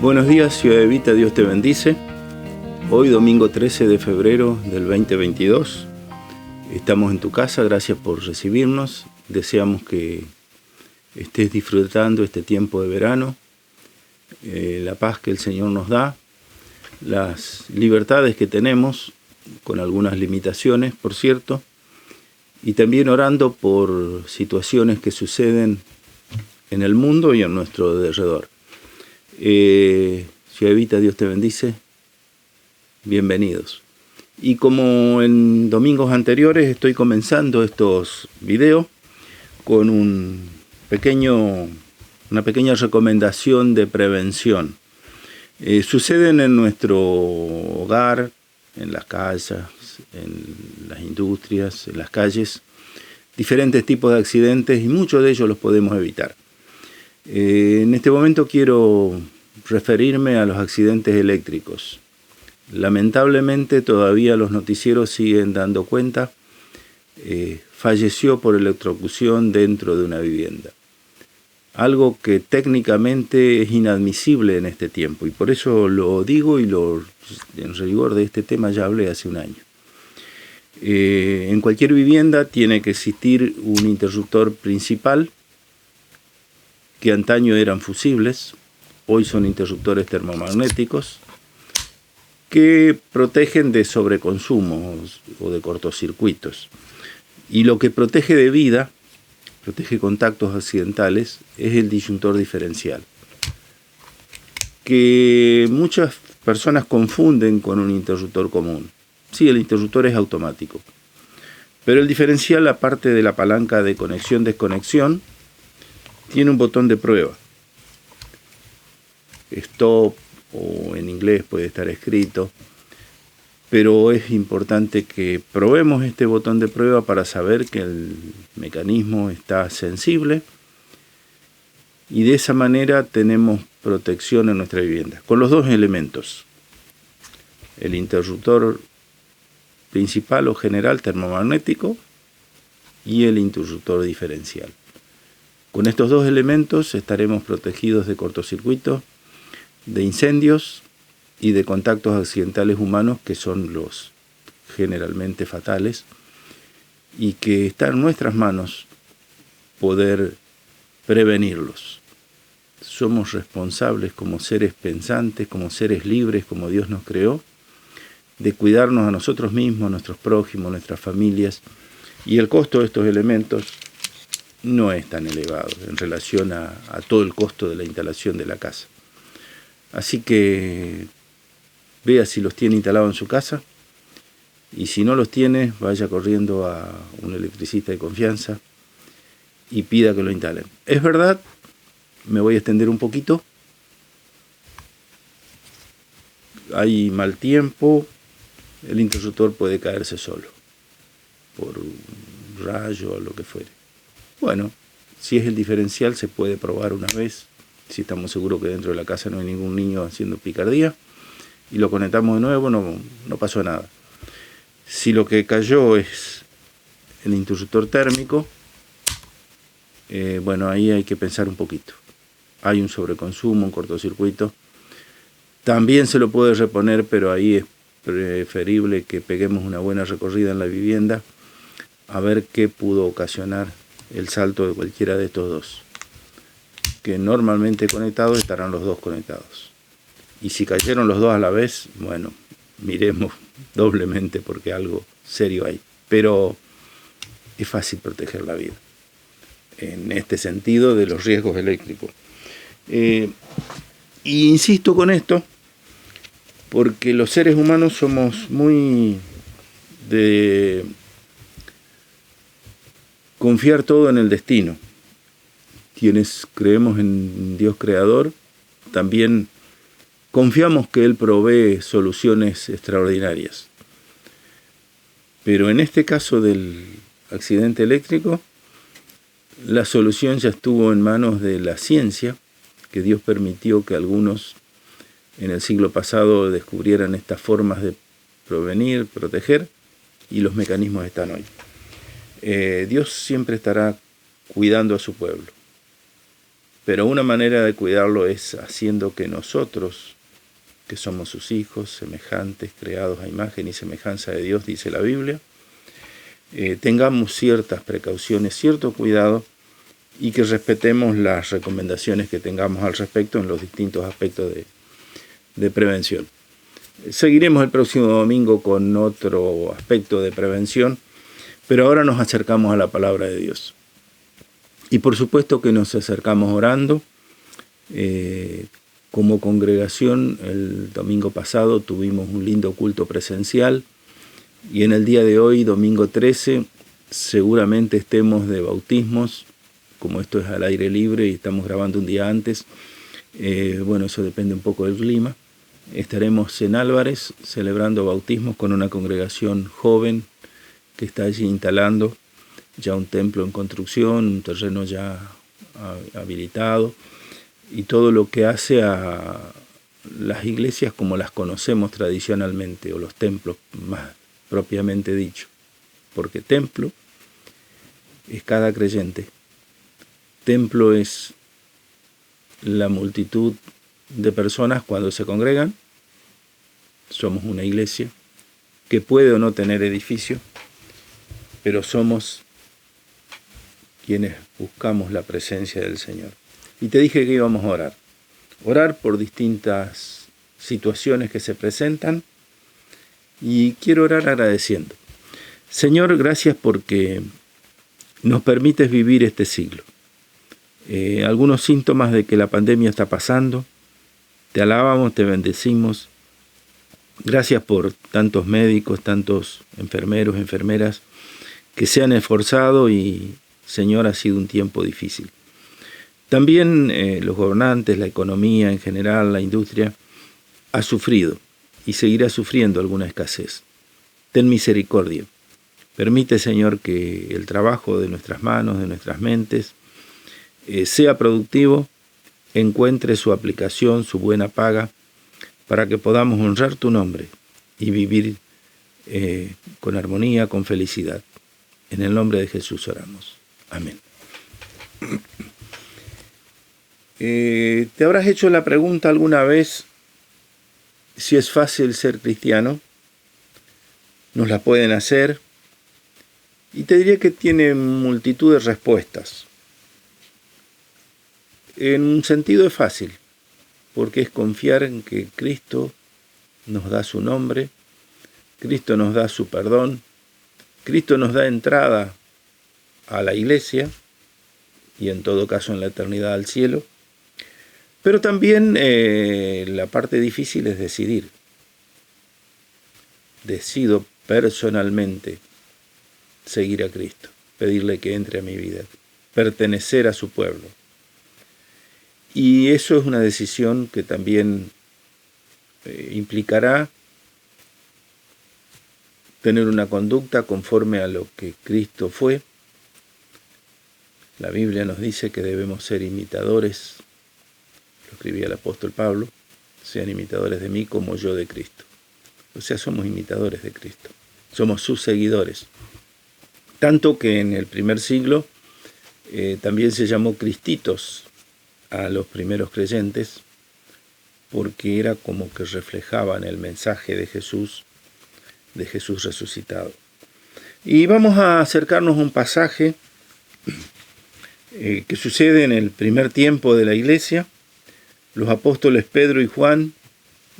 Buenos días, Ciudad Evita, Dios te bendice. Hoy, domingo 13 de febrero del 2022, estamos en tu casa, gracias por recibirnos. Deseamos que estés disfrutando este tiempo de verano, la paz que el Señor nos da, las libertades que tenemos, con algunas limitaciones, por cierto, y también orando por situaciones que suceden en el mundo y en nuestro alrededor. Ciudad Evita, Dios te bendice. Bienvenidos. Y como en domingos anteriores, estoy comenzando estos videos con una pequeña recomendación de prevención. Suceden en nuestro hogar, en las casas, en las industrias, en las calles, diferentes tipos de accidentes y muchos de ellos los podemos evitar. En este momento quiero referirme a los accidentes eléctricos. Lamentablemente todavía los noticieros siguen dando cuenta. Falleció por electrocución dentro de una vivienda. Algo que técnicamente es inadmisible en este tiempo, y por eso lo digo en rigor de este tema ya hablé hace un año. En cualquier vivienda tiene que existir un interruptor principal, que antaño eran fusibles, hoy son interruptores termomagnéticos, que protegen de sobreconsumos o de cortocircuitos. Y lo que protege de vida, protege contactos accidentales, es el disyuntor diferencial, que muchas personas confunden con un interruptor común. Sí, el interruptor es automático, pero el diferencial, aparte de la palanca de conexión-desconexión, tiene un botón de prueba. Stop, o en inglés puede estar escrito, pero es importante que probemos este botón de prueba para saber que el mecanismo está sensible, y de esa manera tenemos protección en nuestra vivienda, con los dos elementos: el interruptor principal o general termomagnético y el interruptor diferencial. Con estos dos elementos estaremos protegidos de cortocircuitos, de incendios y de contactos accidentales humanos, que son los generalmente fatales, y que está en nuestras manos poder prevenirlos. Somos responsables como seres pensantes, como seres libres, como Dios nos creó, de cuidarnos a nosotros mismos, a nuestros prójimos, a nuestras familias, y el costo de estos elementos no es tan elevado en relación a todo el costo de la instalación de la casa. Así que vea si los tiene instalados en su casa, y si no los tiene, vaya corriendo a un electricista de confianza y pida que lo instalen. Es verdad, me voy a extender un poquito, hay mal tiempo, el interruptor puede caerse solo, por un rayo o lo que fuere. Bueno, si es el diferencial, se puede probar una vez, si estamos seguros que dentro de la casa no hay ningún niño haciendo picardía, y lo conectamos de nuevo, no pasó nada. Si lo que cayó es el interruptor térmico, bueno, ahí hay que pensar un poquito. Hay un sobreconsumo, un cortocircuito. También se lo puede reponer, pero ahí es preferible que peguemos una buena recorrida en la vivienda a ver qué pudo ocasionar el salto de cualquiera de estos dos, que normalmente conectados estarán los dos conectados. Y si cayeron los dos a la vez, bueno, miremos doblemente, porque algo serio hay. Pero es fácil proteger la vida, en este sentido de los riesgos eléctricos. Y insisto con esto, porque los seres humanos somos muy de confiar todo en el destino. Quienes creemos en Dios creador, también confiamos que Él provee soluciones extraordinarias. Pero en este caso del accidente eléctrico, la solución ya estuvo en manos de la ciencia, que Dios permitió que algunos en el siglo pasado descubrieran estas formas de prevenir, proteger, y los mecanismos están hoy. Dios siempre estará cuidando a su pueblo. pero una manera de cuidarlo es haciendo que nosotros, que somos sus hijos, semejantes, creados a imagen y semejanza de Dios, dice la Biblia, tengamos ciertas precauciones, cierto cuidado, y que respetemos las recomendaciones que tengamos al respecto en los distintos aspectos de prevención. Seguiremos el próximo domingo con otro aspecto de prevención, pero ahora nos acercamos a la palabra de Dios. Y por supuesto que nos acercamos orando. Como congregación, el domingo pasado tuvimos un lindo culto presencial y en el día de hoy, domingo 13, seguramente estemos de bautismos, como esto es al aire libre y estamos grabando un día antes. Bueno, eso depende un poco del clima. Estaremos en Álvarez celebrando bautismos con una congregación joven que está allí instalando ya un templo en construcción, un terreno ya habilitado, y todo lo que hace a las iglesias como las conocemos tradicionalmente, o los templos más propiamente dicho, porque templo es cada creyente, templo es la multitud de personas cuando se congregan. Somos una iglesia que puede o no tener edificio, pero somos quienes buscamos la presencia del Señor. Y te dije que íbamos a orar. Orar por distintas situaciones que se presentan. Y quiero orar agradeciendo. Señor, gracias porque nos permites vivir este siglo. Algunos síntomas de que la pandemia está pasando. Te alabamos, te bendecimos. Gracias por tantos médicos, tantos enfermeros, enfermeras que se han esforzado y, Señor, ha sido un tiempo difícil. También los gobernantes, la economía en general, la industria, ha sufrido y seguirá sufriendo alguna escasez. Ten misericordia. Permite, Señor, que el trabajo de nuestras manos, de nuestras mentes, sea productivo, encuentre su aplicación, su buena paga, para que podamos honrar tu nombre y vivir con armonía, con felicidad. En el nombre de Jesús oramos. Amén. ¿Te habrás hecho la pregunta alguna vez si es fácil ser cristiano? Nos la pueden hacer y te diría que tiene multitud de respuestas. En un sentido es fácil, porque es confiar en que Cristo nos da su nombre, Cristo nos da su perdón, Cristo nos da entrada a la iglesia y en todo caso en la eternidad al cielo. Pero también la parte difícil es decidir. Decido personalmente seguir a Cristo, pedirle que entre a mi vida, pertenecer a su pueblo. Y eso es una decisión que también implicará tener una conducta conforme a lo que Cristo fue. La Biblia nos dice que debemos ser imitadores, lo escribía el apóstol Pablo, sean imitadores de mí como yo de Cristo. O sea, somos imitadores de Cristo, somos sus seguidores. Tanto que en el primer siglo también se llamó cristitos a los primeros creyentes, porque era como que reflejaban el mensaje de Jesús resucitado. Y vamos a acercarnos a un pasaje que sucede en el primer tiempo de la iglesia. Los apóstoles Pedro y Juan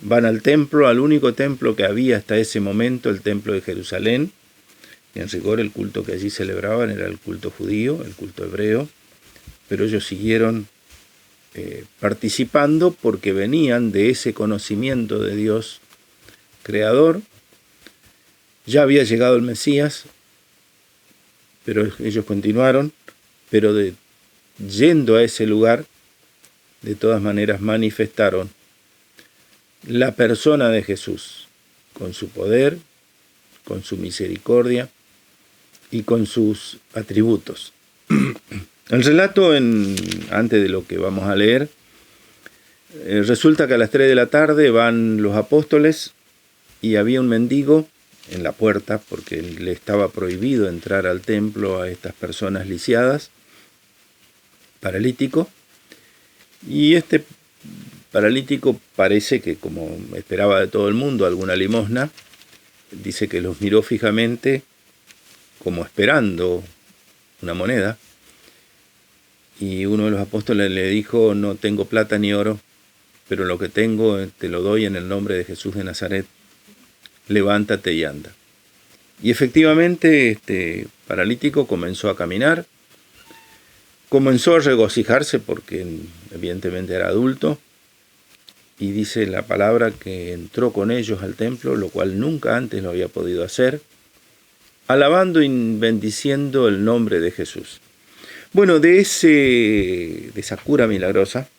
van al templo, al único templo que había hasta ese momento, el templo de Jerusalén. En rigor el culto que allí celebraban era el culto judío, el culto hebreo, pero ellos siguieron participando porque venían de ese conocimiento de Dios creador. Ya había llegado el Mesías, pero ellos continuaron, pero yendo a ese lugar, de todas maneras manifestaron la persona de Jesús, con su poder, con su misericordia y con sus atributos. El relato, antes de lo que vamos a leer, resulta que a las 3 de la tarde van los apóstoles y había un mendigo en la puerta, porque le estaba prohibido entrar al templo a estas personas lisiadas, paralítico, Y este paralítico parece que, como esperaba de todo el mundo, alguna limosna, dice que los miró fijamente como esperando una moneda, y uno de los apóstoles le dijo: no tengo plata ni oro, pero lo que tengo te lo doy en el nombre de Jesús de Nazaret, levántate y anda. Y efectivamente este paralítico comenzó a caminar, comenzó a regocijarse porque evidentemente era adulto, y dice la palabra que entró con ellos al templo, lo cual nunca antes lo había podido hacer, alabando y bendiciendo el nombre de Jesús. Bueno, de esa cura milagrosa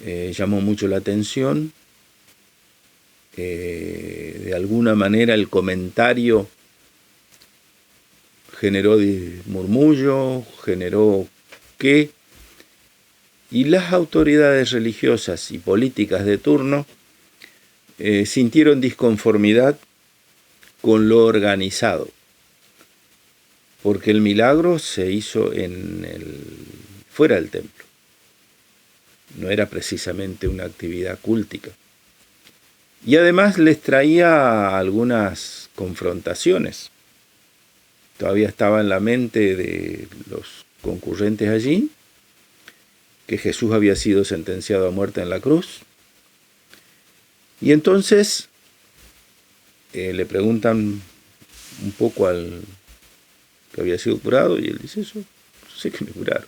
llamó mucho la atención. De alguna manera el comentario generó murmullo, generó qué, y las autoridades religiosas y políticas de turno sintieron disconformidad con lo organizado, porque el milagro se hizo fuera del templo. No era precisamente una actividad cultica. Y además les traía algunas confrontaciones. Todavía estaba en la mente de los concurrentes allí que Jesús había sido sentenciado a muerte en la cruz. Y entonces le preguntan un poco al que había sido curado, y él dice: eso, sé que me curaron.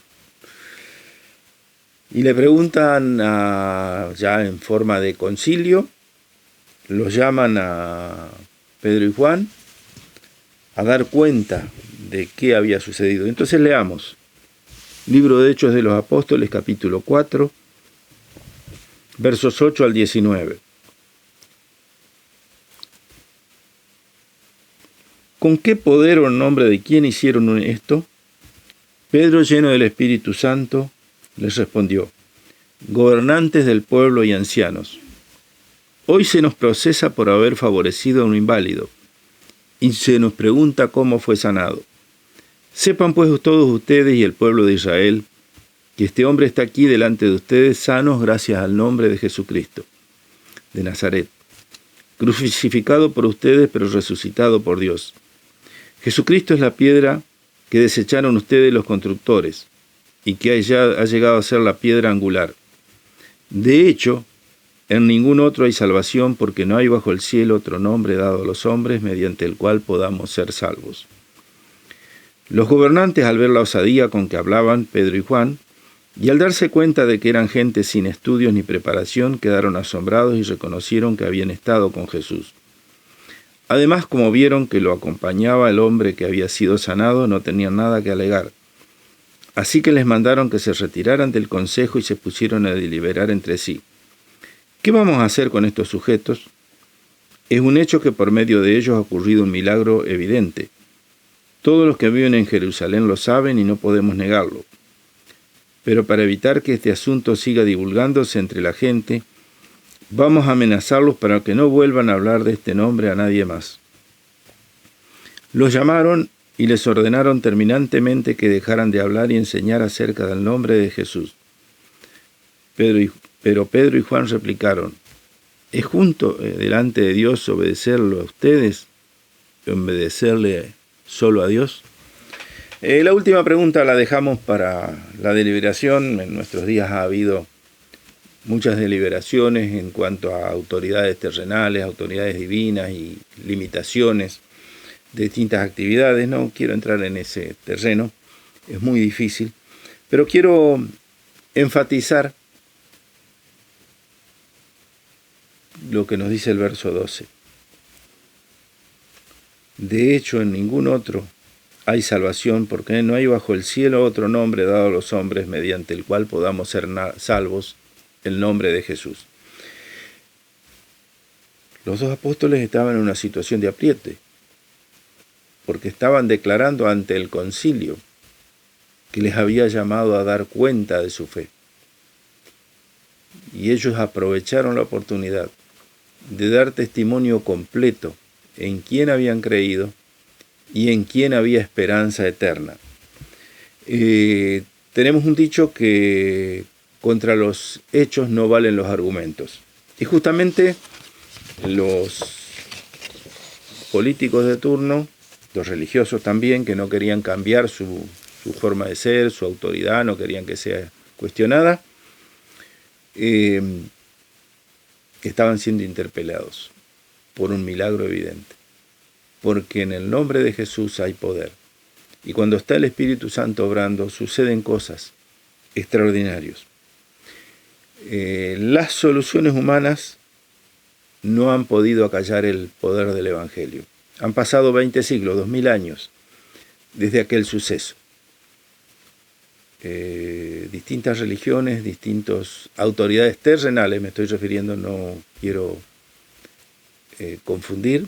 Y le preguntan ya en forma de concilio, los llaman a Pedro y Juan a dar cuenta de qué había sucedido. Entonces leamos Libro de Hechos de los Apóstoles, capítulo 4, versos 8 al 19. ¿Con qué poder o en nombre de quién hicieron esto? Pedro, lleno del Espíritu Santo, les respondió: gobernantes del pueblo y ancianos, hoy se nos procesa por haber favorecido a un inválido, y se nos pregunta cómo fue sanado. Sepan pues todos ustedes y el pueblo de Israel, que este hombre está aquí delante de ustedes sanos gracias al nombre de Jesucristo, de Nazaret, crucificado por ustedes pero resucitado por Dios. Jesucristo es la piedra que desecharon ustedes los constructores, y que ha llegado a ser la piedra angular. De hecho, en ningún otro hay salvación, porque no hay bajo el cielo otro nombre dado a los hombres mediante el cual podamos ser salvos. Los gobernantes, al ver la osadía con que hablaban Pedro y Juan, y al darse cuenta de que eran gente sin estudios ni preparación, quedaron asombrados y reconocieron que habían estado con Jesús. Además, como vieron que lo acompañaba el hombre que había sido sanado, no tenían nada que alegar. Así que les mandaron que se retiraran del consejo y se pusieron a deliberar entre sí. ¿Qué vamos a hacer con estos sujetos? Es un hecho que por medio de ellos ha ocurrido un milagro evidente. Todos los que viven en Jerusalén lo saben y no podemos negarlo. Pero para evitar que este asunto siga divulgándose entre la gente, vamos a amenazarlos para que no vuelvan a hablar de este nombre a nadie más. Los llamaron y les ordenaron terminantemente que dejaran de hablar y enseñar acerca del nombre de Jesús. Pero Pedro y Juan replicaron: ¿es justo delante de Dios obedecerlo a ustedes y obedecerle solo a Dios? La última pregunta la dejamos para la deliberación. En nuestros días ha habido muchas deliberaciones en cuanto a autoridades terrenales, autoridades divinas y limitaciones de distintas actividades. No quiero entrar en ese terreno, es muy difícil, pero quiero enfatizar lo que nos dice el verso 12. De hecho, en ningún otro hay salvación, porque no hay bajo el cielo otro nombre dado a los hombres mediante el cual podamos ser salvos, el nombre de Jesús. Los dos apóstoles estaban en una situación de apriete, porque estaban declarando ante el concilio que les había llamado a dar cuenta de su fe. Y ellos aprovecharon la oportunidad de dar testimonio completo en quién habían creído y en quién había esperanza eterna. Tenemos un dicho que contra los hechos no valen los argumentos. Y justamente los políticos de turno, los religiosos también, que no querían cambiar su forma de ser, su autoridad, no querían que sea cuestionada, estaban siendo interpelados por un milagro evidente. Porque en el nombre de Jesús hay poder. Y cuando está el Espíritu Santo obrando, suceden cosas extraordinarias. Las soluciones humanas no han podido acallar el poder del Evangelio. Han pasado 20 siglos, 2000 años, desde aquel suceso. Distintas religiones, distintas autoridades terrenales, me estoy refiriendo, no quiero confundir.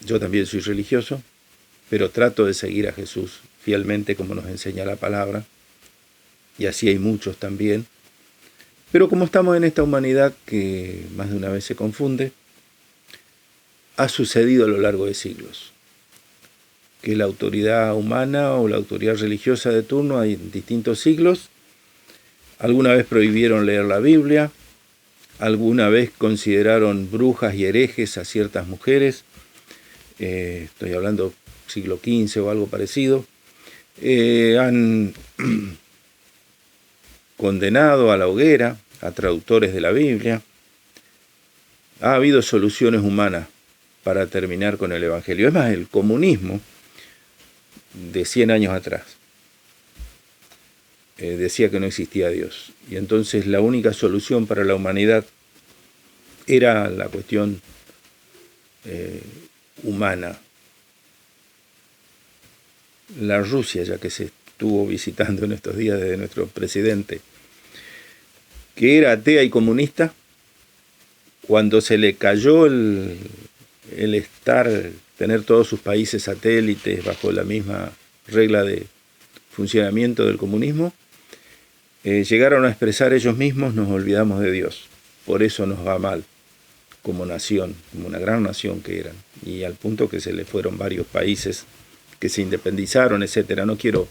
Yo también soy religioso, pero trato de seguir a Jesús fielmente como nos enseña la palabra, y así hay muchos también. Pero como estamos en esta humanidad que más de una vez se confunde, ha sucedido a lo largo de siglos que la autoridad humana o la autoridad religiosa de turno en distintos siglos, alguna vez prohibieron leer la Biblia, alguna vez consideraron brujas y herejes a ciertas mujeres, estoy hablando siglo XV o algo parecido, han condenado a la hoguera a traductores de la Biblia. Ha habido soluciones humanas para terminar con el Evangelio. Es más, el comunismo de 100 años atrás decía que no existía Dios. Y entonces la única solución para la humanidad era la cuestión humana. La Rusia, ya que se estuvo visitando en estos días desde nuestro presidente, que era atea y comunista, cuando se le cayó el tener todos sus países satélites bajo la misma regla de funcionamiento del comunismo, llegaron a expresar ellos mismos: nos olvidamos de Dios, por eso nos va mal como nación, como una gran nación que eran, y al punto que se le fueron varios países que se independizaron, etcétera. No quiero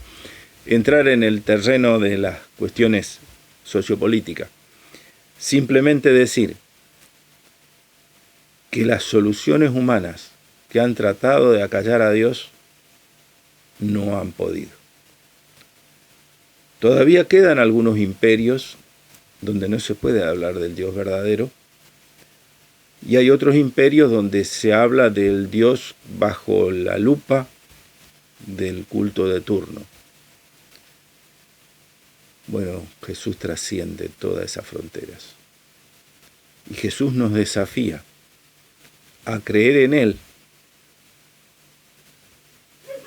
entrar en el terreno de las cuestiones sociopolíticas, simplemente decir que las soluciones humanas que han tratado de acallar a Dios no han podido. Todavía quedan algunos imperios donde no se puede hablar del Dios verdadero, y hay otros imperios donde se habla del Dios bajo la lupa del culto de turno. Bueno, Jesús trasciende todas esas fronteras. Y Jesús nos desafía a creer en Él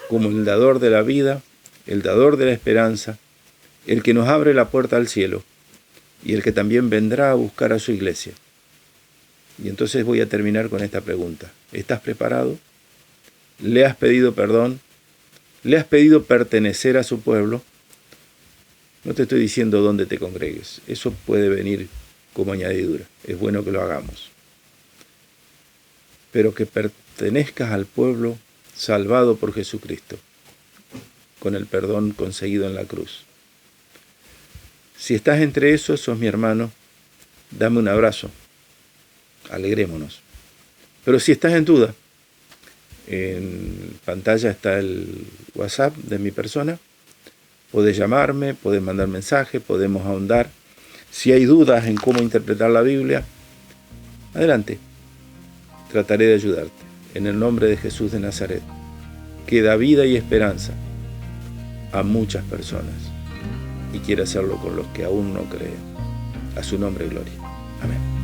como el dador de la vida, el dador de la esperanza, el que nos abre la puerta al cielo y el que también vendrá a buscar a su iglesia. Y entonces voy a terminar con esta pregunta. ¿Estás preparado? ¿Le has pedido perdón? ¿Le has pedido pertenecer a su pueblo? No te estoy diciendo dónde te congregues. Eso puede venir como añadidura. Es bueno que lo hagamos. Pero que pertenezcas al pueblo salvado por Jesucristo, con el perdón conseguido en la cruz. Si estás entre esos, sos mi hermano, dame un abrazo, alegrémonos. Pero si estás en duda, en pantalla está el WhatsApp de mi persona, podés llamarme, podés mandar mensaje, podemos ahondar. Si hay dudas en cómo interpretar la Biblia, adelante, trataré de ayudarte. En el nombre de Jesús de Nazaret, que da vida y esperanza a muchas personas y quiere hacerlo con los que aún no creen. A su nombre, gloria. Amén.